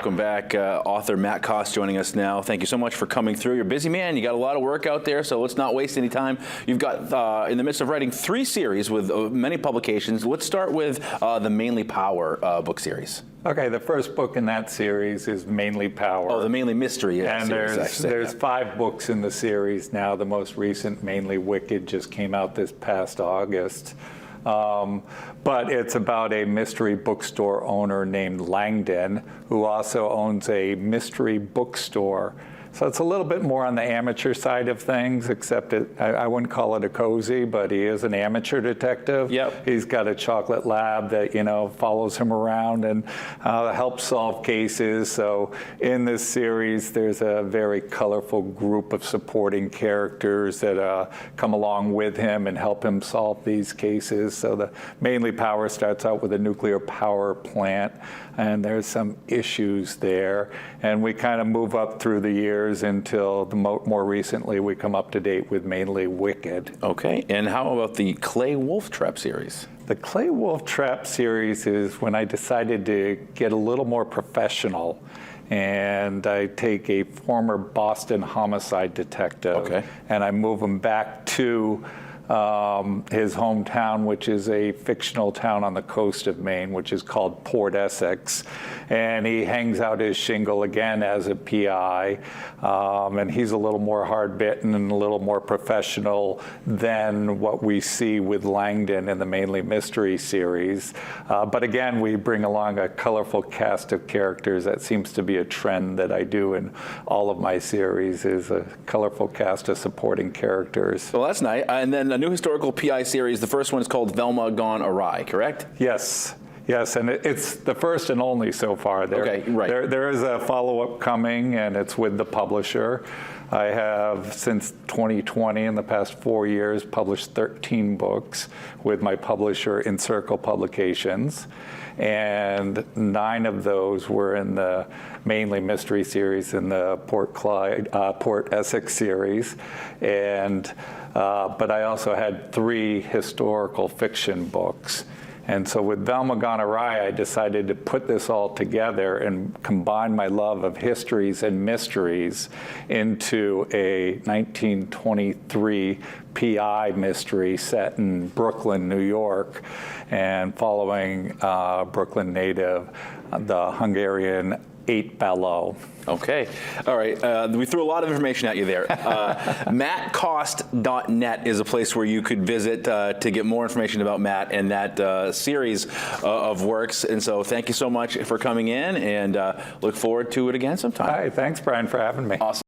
welcome back. Author Matt Cost joining us now. Thank you so much for coming through. You're a busy man. You got a lot of work out there, so let's not waste any time. You've got in the midst of writing 3 series with many publications. Let's start with the Mainly Power book series. Okay, the first book in that series is Mainly Power. Oh, the Mainly Mystery. Yeah, and there's 5 books in the series now. The most recent, Mainly Wicked, just came out this past August. But it's about a mystery bookstore owner named Langdon, who also owns a mystery bookstore. So it's a little bit more on the amateur side of things, except I wouldn't call it a cozy, but he is an amateur detective. Yep. He's got a chocolate lab that, follows him around and helps solve cases. So in this series, there's a very colorful group of supporting characters that come along with him and help him solve these cases. So the Mainly Power starts out with a nuclear power plant, and there's some issues there. And we kind of move up through the years until more recently we come up to date with Mainly Wicked. Okay, and how about the Clay Wolf Trap series? The Clay Wolf Trap series is when I decided to get a little more professional, and I take a former Boston homicide detective, and I move him back to his hometown, which is a fictional town on the coast of Maine, which is called Port Essex. And he hangs out his shingle again as a PI. And he's a little more hard-bitten and a little more professional than what we see with Langdon in the Mainly Mystery series. But again, we bring along a colorful cast of characters. That seems to be a trend that I do in all of my series, is a colorful cast of supporting characters. Well, that's nice. And then a new historical PI series. The first one is called Velma Gone Awry, correct? Yes. Yes, and it's the first and only so far. There is a follow-up coming, and it's with the publisher. I have, since 2020, in the past 4 years, published 13 books with my publisher, Encircle Publications, and 9 of those were in the Mainly Mystery series in the Port Essex series, and but I also had 3 historical fiction books. And so with Velma Gone Awry, I decided to put this all together and combine my love of histories and mysteries into a 1923 PI mystery set in Brooklyn, New York, and following Brooklyn native, the Hungarian 8 Ballo. Okay. All right. We threw a lot of information at you there. MattCost.net is a place where you could visit to get more information about Matt and that series of works. And so thank you so much for coming in, and look forward to it again sometime. Hi. Thanks, Brian, for having me. Awesome.